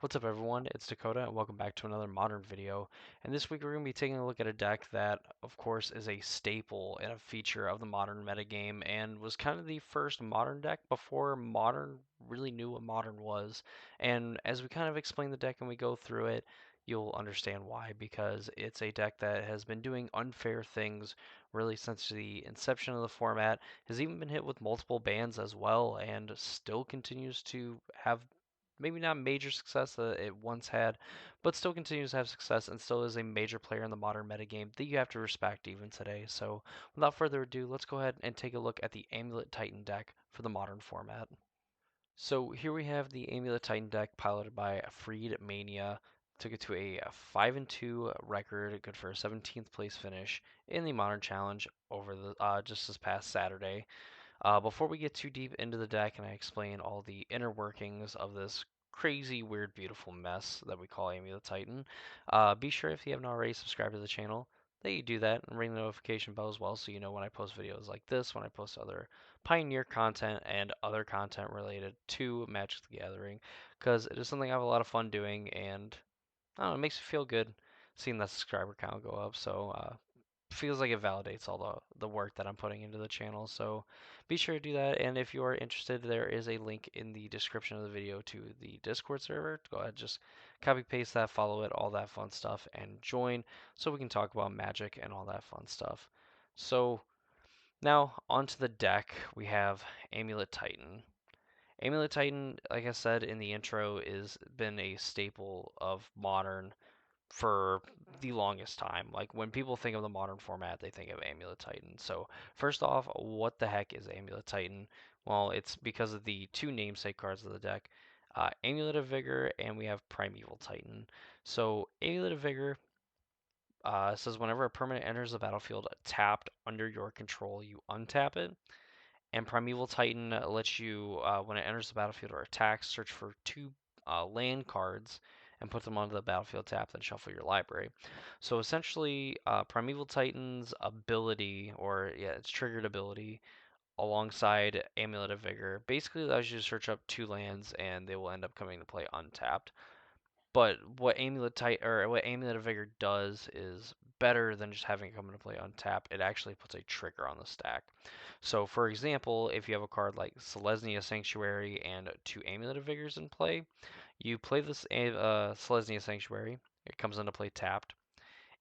What's up everyone, it's Dakota and welcome back to another Modern video. And this week we're going to be taking a look at a deck that, of course, is a staple and a feature of the Modern metagame and was kind of the first Modern deck before Modern really knew what Modern was. And as we kind of explain the deck and we go through it, you'll understand why, because it's a deck that has been doing unfair things really since the inception of the format, has even been hit with multiple bans as well, and still continues to have maybe not major success that it once had, but still continues to have success and still is a major player in the modern metagame that you have to respect even today. So, without further ado, let's go ahead and take a look at the Amulet Titan deck for the modern format. So, here we have the Amulet Titan deck piloted by Freed Mania. Took it to a 5-2 record, good for a 17th place finish in the Modern Challenge over the just this past Saturday. Before we get too deep into the deck and I explain all the inner workings of this crazy, weird, beautiful mess that we call Amulet Titan, be sure if you haven't already subscribed to the channel that you do that and ring the notification bell as well so you know when I post videos like this, when I post other Pioneer content and other content related to Magic the Gathering, because it is something I have a lot of fun doing and I don't know, it makes me feel good seeing that subscriber count go up. So feels like it validates all the work that I'm putting into the channel. So be sure to do that. And if you are interested, there is a link in the description of the video to the Discord server. Go ahead, just copy paste that, follow it, all that fun stuff, and join so we can talk about Magic and all that fun stuff. So now onto the deck, we have Amulet Titan. Amulet Titan, like I said in the intro, is been a staple of modern for the longest time. Like when people think of the modern format, they think of Amulet Titan. So first off, what the heck is Amulet Titan? Well, it's because of the two namesake cards of the deck, Amulet of Vigor, and we have Primeval Titan. So Amulet of Vigor says whenever a permanent enters the battlefield tapped under your control, you untap it. And Primeval Titan lets you, when it enters the battlefield or attacks, search for two land cards and put them onto the battlefield tap, then shuffle your library. So essentially, Primeval Titan's ability, or yeah, its triggered ability, alongside Amulet of Vigor, basically allows you to search up two lands and they will end up coming to play untapped. But what Amulet of Vigor does is better than just having it come into play untap. It actually puts a trigger on the stack. So, for example, if you have a card like Selesnya Sanctuary and two Amulet of Vigors in play, you play this Selesnya Sanctuary. It comes into play tapped.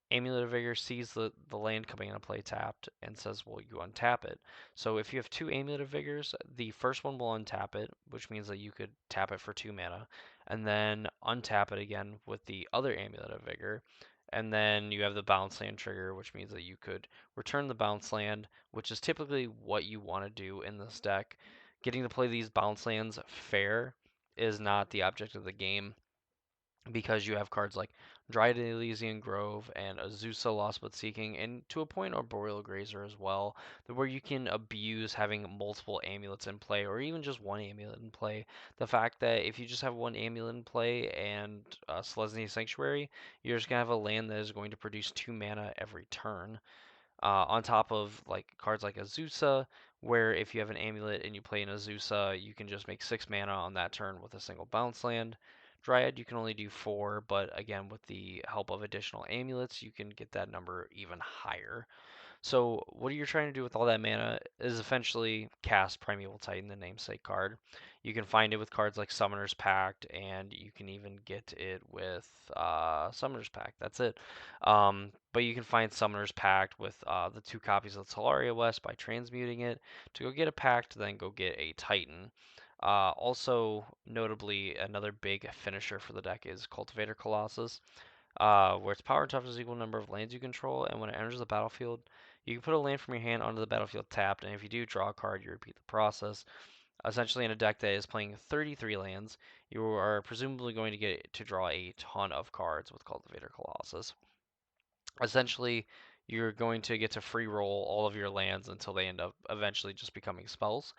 Amulet of Vigor sees the land coming into play tapped and says, well, you untap it. So if you have two Amulet of Vigors, the first one will untap it, which means that you could tap it for 2 mana, and then untap it again with the other Amulet of Vigor. And then you have the bounce land trigger, which means that you could return the bounce land, which is typically what you want to do in this deck. Getting to play these bounce lands fair is not the object of the game because you have cards like Dryad Elysian Grove and Azusa Lost But Seeking, and to a point Arboreal Grazer as well, where you can abuse having multiple amulets in play, or even just one amulet in play. The fact that if you just have one amulet in play and Selesnya Sanctuary, you're just gonna have a land that is going to produce 2 mana every turn. On top of like cards like Azusa, where if you have an amulet and you play an Azusa, you can just make 6 mana on that turn with a single bounce land. Dryad, you can only do 4, but again, with the help of additional amulets, you can get that number even higher. So what you're trying to do with all that mana is essentially cast Primeval Titan, the namesake card. You can find it with cards like Summoner's Pact, and you can even get it with Summoner's Pact. That's it. But you can find Summoner's Pact with the 2 copies of Talaria West by transmuting it to go get a Pact, then go get a Titan. Also, notably, another big finisher for the deck is Cultivator Colossus, where its power and toughness equal number of lands you control, and when it enters the battlefield, you can put a land from your hand onto the battlefield tapped, and if you do draw a card, you repeat the process. Essentially, in a deck that is playing 33 lands, you are presumably going to get to draw a ton of cards with Cultivator Colossus. Essentially, you're going to get to free roll all of your lands until they end up eventually just becoming spells.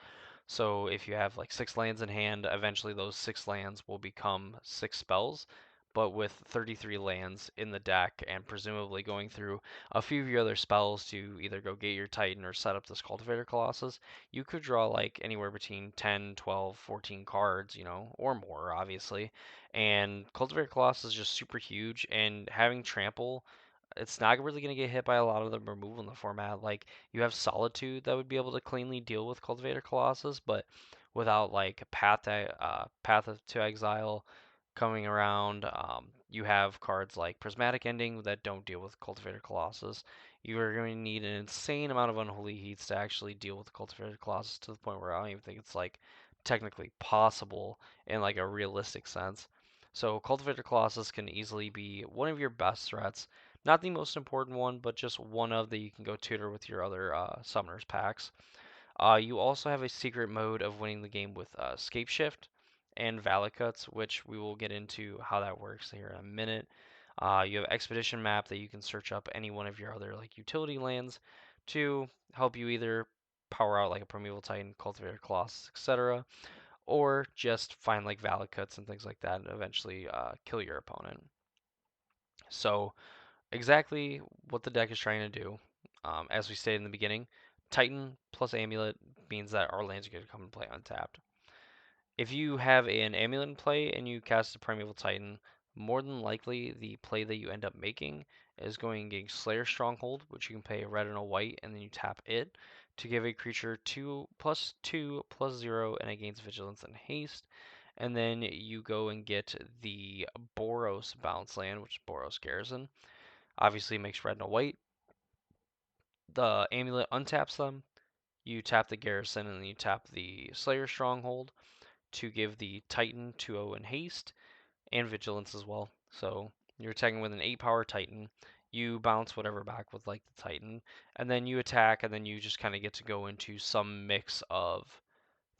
So if you have like 6 lands in hand, eventually those 6 lands will become 6 spells. but with 33 lands in the deck and presumably going through a few of your other spells to either go get your Titan or set up this Cultivator Colossus, you could draw like anywhere between 10, 12, 14 cards, or more, obviously. And Cultivator Colossus is just super huge, and having Trample, it's not really going to get hit by a lot of the removal in the format. Like, you have Solitude that would be able to cleanly deal with Cultivator Colossus, but without like Path to Exile coming around, you have cards like Prismatic Ending that don't deal with Cultivator Colossus. You are going to need an insane amount of Unholy Heats to actually deal with Cultivator Colossus, to the point where I don't even think it's like technically possible in like a realistic sense. So Cultivator Colossus can easily be one of your best threats. Not the most important one, but just one of that you can go tutor with your other Summoners packs. You also have a secret mode of winning the game with Scape Shift and Valakuts, which we will get into how that works here in a minute. You have Expedition Map that you can search up any one of your other like utility lands to help you either power out like a Primeval Titan, Cultivator Colossus, etc., or just find like Valakuts and things like that and eventually kill your opponent. So exactly what the deck is trying to do. As we stated in the beginning, Titan plus Amulet means that our lands are going to come and play untapped. If you have an Amulet in play and you cast a Primeval Titan, more than likely the play that you end up making is going to get Slayer Stronghold, which you can pay a red and a white, and then you tap it to give a creature 2/2/0, and it gains Vigilance and Haste. And then you go and get the Boros bounce land, which is Boros Garrison. Obviously, it makes red and a white. The amulet untaps them. You tap the garrison and then you tap the Slayer Stronghold to give the Titan 2/0 in haste and vigilance as well. So you're attacking with an 8 power Titan. You bounce whatever back with like the Titan, and then you attack, and then you just kind of get to go into some mix of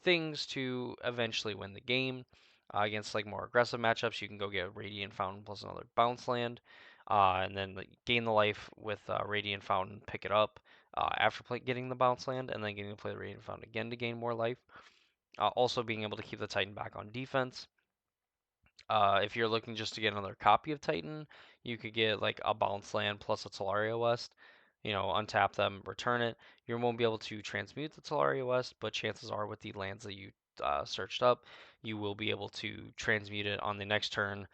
things to eventually win the game. Against like more aggressive matchups, you can go get Radiant Fountain plus another bounce land, and then like, gain the life with Radiant Fountain, pick it up after getting the bounce land, and then getting to play the Radiant Fountain again to gain more life. Also being able to keep the Titan back on defense. If you're looking just to get another copy of Titan, you could get like a bounce land plus a Tolaria West. Untap them, return it. You won't be able to transmute the Tolaria West, but chances are with the lands that you searched up, you will be able to transmute it on the next turn.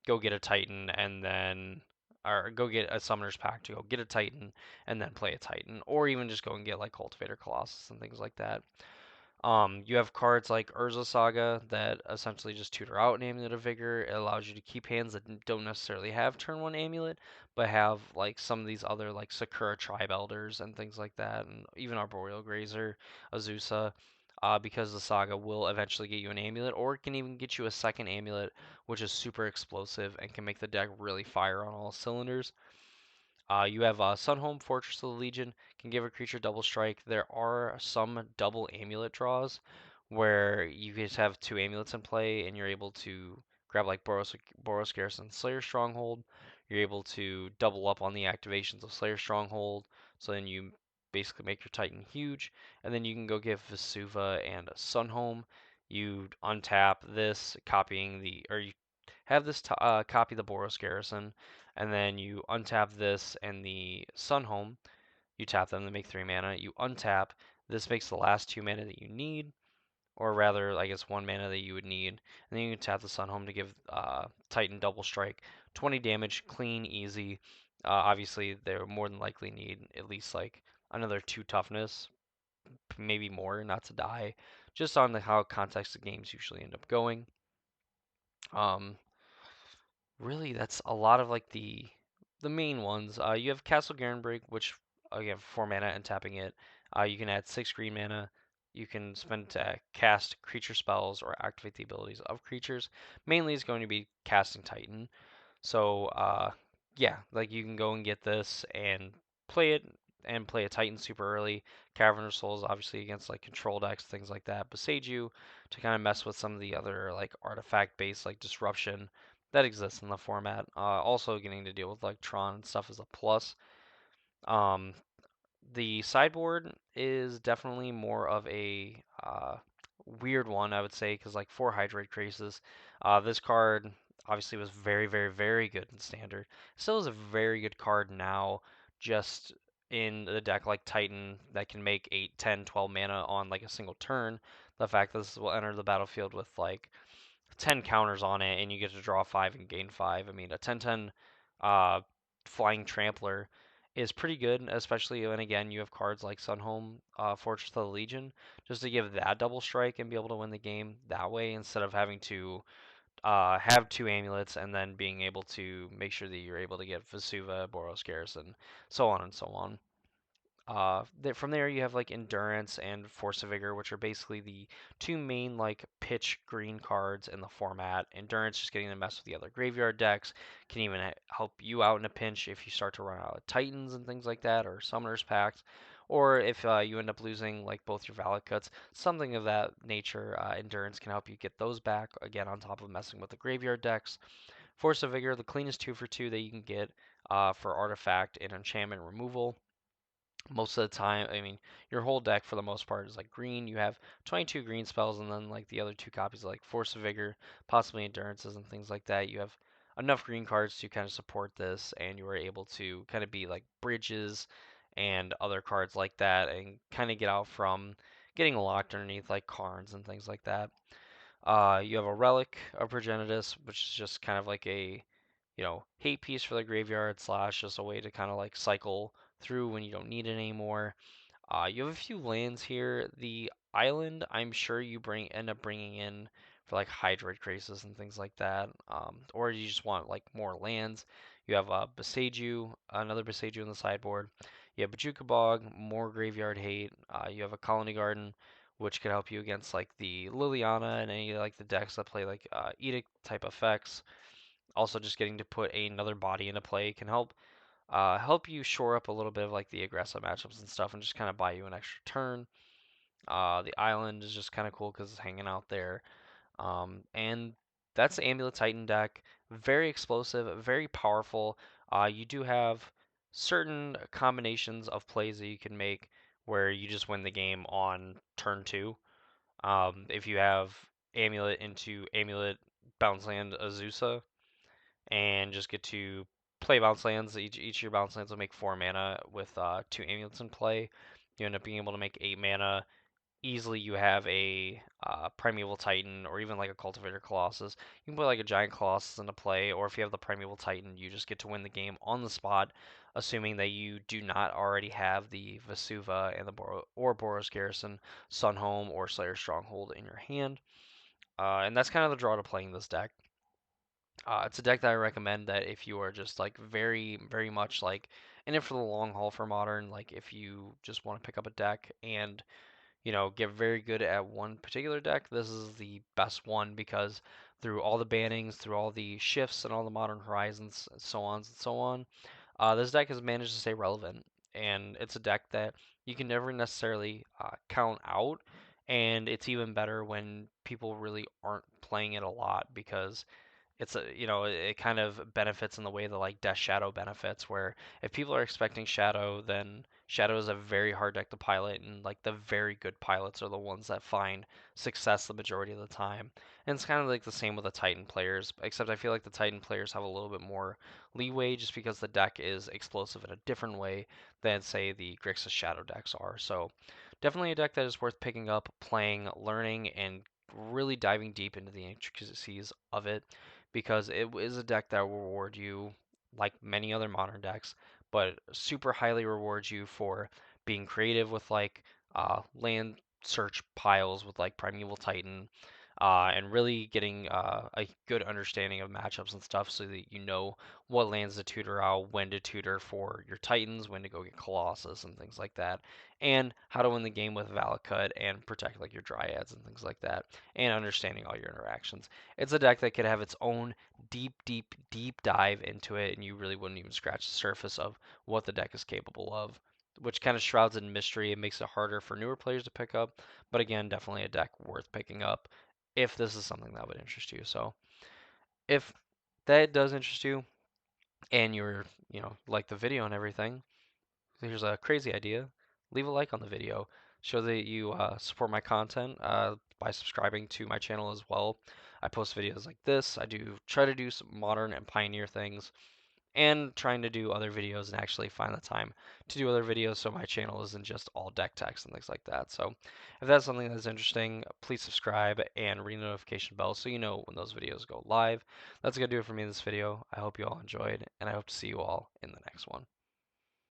Go get a Titan and then, or go get a Summoner's Pack to go get a Titan and then play a Titan, or even just go and get like Cultivator Colossus and things like that. You have cards like Urza Saga that essentially just tutor out an Amulet of Vigor. It allows you to keep hands that don't necessarily have turn 1 Amulet, but have like some of these other like Sakura Tribe Elders and things like that, and even Arboreal Grazer, Azusa, because the Saga will eventually get you an Amulet, or it can even get you a second Amulet, which is super explosive and can make the deck really fire on all cylinders. You have Sunhome, Fortress of the Legion, can give a creature double strike. There are some double amulet draws where you just have 2 amulets in play and you're able to grab like Boros Garrison, Slayer Stronghold. You're able to double up on the activations of Slayer Stronghold, so then you basically make your Titan huge. And then you can go give Vesuva and Sunhome. You untap this, copying the, or you have this copy the Boros Garrison, and then you untap this and the Sunhome. You tap them to make 3 mana. You untap. This makes the last 2 mana that you need, or rather, I guess 1 mana that you would need. And then you can tap the Sunhome to give Titan double strike, 20 damage, clean, easy. Obviously, they more than likely need at least like another 2 toughness, maybe more, not to die, just on how context of games usually end up going. Um, Really, that's a lot of like the main ones. You have Castle Garenbrig, which again 4 mana and tapping it. You can add 6 green mana. You can spend to cast creature spells or activate the abilities of creatures. Mainly, it's going to be casting Titan. So yeah, like you can go and get this and play it and play a Titan super early. Cavern of Souls, obviously against like control decks, things like that. Besage you to kind of mess with some of the other like artifact based like disruption that exists in the format. Also getting to deal with like Tron and stuff is a plus. Um, the sideboard is definitely more of a weird one, I would say, because like 4 Hydrate Traces. This card obviously was very, very, very good in standard. Still is a very good card now, just in the deck like Titan that can make 8, 10, 12 mana on like a single turn. The fact that this will enter the battlefield with like 10 counters on it and you get to draw 5 and gain 5. I mean, a 10/10 uh, flying trampler is pretty good, especially when again you have cards like Sunhome, Fortress of the Legion, just to give that double strike and be able to win the game that way instead of having to have two amulets and then being able to make sure that you're able to get Vesuva, Boros Garrison, so on and so on. From there you have like Endurance and Force of Vigor, which are basically the two main like pitch green cards in the format. Endurance just getting to mess with the other graveyard decks, can even help you out in a pinch if you start to run out of Titans and things like that, or Summoners Pact, or if you end up losing like both your Valid Cuts, something of that nature. Endurance can help you get those back again on top of messing with the graveyard decks. Force of Vigor, the cleanest 2 for 2 that you can get for artifact and enchantment removal most of the time. I mean, your whole deck for the most part is like green. You have 22 green spells, and then like the other two copies like Force of Vigor, possibly Endurances, and things like that. You have enough green cards to kind of support this, and you are able to kind of be like bridges and other cards like that, and kind of get out from getting locked underneath like Karns and things like that. You have a Relic of Progenitus, which is just kind of like a hate piece for the graveyard slash just a way to kind of like cycle through when you don't need it anymore. You have a few lands here. The island, I'm sure you end up bringing in for like Hydroid Crisis and things like that, or you just want like more lands. You have Beseiju, another Beseiju in the sideboard. You have Bajuka Bog, more graveyard hate. You have a Colony Garden, which can help you against like the Liliana and any like the decks that play like Edict type effects. Also, just getting to put another body into play can help you shore up a little bit of like the aggressive matchups and stuff, and just kind of buy you an extra turn. The island is just kind of cool because it's hanging out there. And that's the Amulet Titan deck. Very explosive, very powerful. You do have certain combinations of plays that you can make where you just win the game on turn two. If you have Amulet into Amulet Bounce Land Azusa, and just get to play bounce lands. Each of your bounce lands will make 4 mana with 2 amulets in play. You end up being able to make 8 mana. Easily, you have a Primeval Titan or even like a Cultivator Colossus. You can put like a Giant Colossus into play, or if you have the Primeval Titan, you just get to win the game on the spot, assuming that you do not already have the Vesuva and the Boros Garrison, Sunhome, or Slayer Stronghold in your hand. And that's kind of the draw to playing this deck. It's a deck that I recommend that if you are just like very, very much like in it for the long haul for modern, like if you just want to pick up a deck and get very good at one particular deck, this is the best one because through all the bannings, through all the shifts and all the modern horizons, so on and so on, this deck has managed to stay relevant. And it's a deck that you can never necessarily count out. And it's even better when people really aren't playing it a lot because it's it kind of benefits in the way that like Death Shadow benefits, where if people are expecting Shadow, then Shadow is a very hard deck to pilot, and like the very good pilots are the ones that find success the majority of the time. And it's kind of like the same with the Titan players, except I feel like the Titan players have a little bit more leeway just because the deck is explosive in a different way than say the Grixis Shadow decks are. So definitely a deck that is worth picking up, playing, learning, and really diving deep into the intricacies of it because it is a deck that will reward you like many other modern decks, but super highly rewards you for being creative with like land search piles with like Primeval Titan, and really getting a good understanding of matchups and stuff so that you know what lands to tutor out, when to tutor for your Titans, when to go get Colossus and things like that, and how to win the game with Valakut and protect like your Dryads and things like that, and understanding all your interactions. It's a deck that could have its own deep, deep, deep dive into it, and you really wouldn't even scratch the surface of what the deck is capable of, which kind of shrouds it in mystery and makes it harder for newer players to pick up. But again, definitely a deck worth picking up if this is something that would interest you. So if that does interest you and you're, like the video and everything, here's a crazy idea. Leave a like on the video. Show that you support my content by subscribing to my channel as well. I post videos like this. I do try to do some modern and pioneer things, and trying to do other videos and actually find the time to do other videos so my channel isn't just all deck techs and things like that. So if that's something that's interesting, please subscribe and ring the notification bell so you know when those videos go live. That's going to do it for me in this video. I hope you all enjoyed, and I hope to see you all in the next one.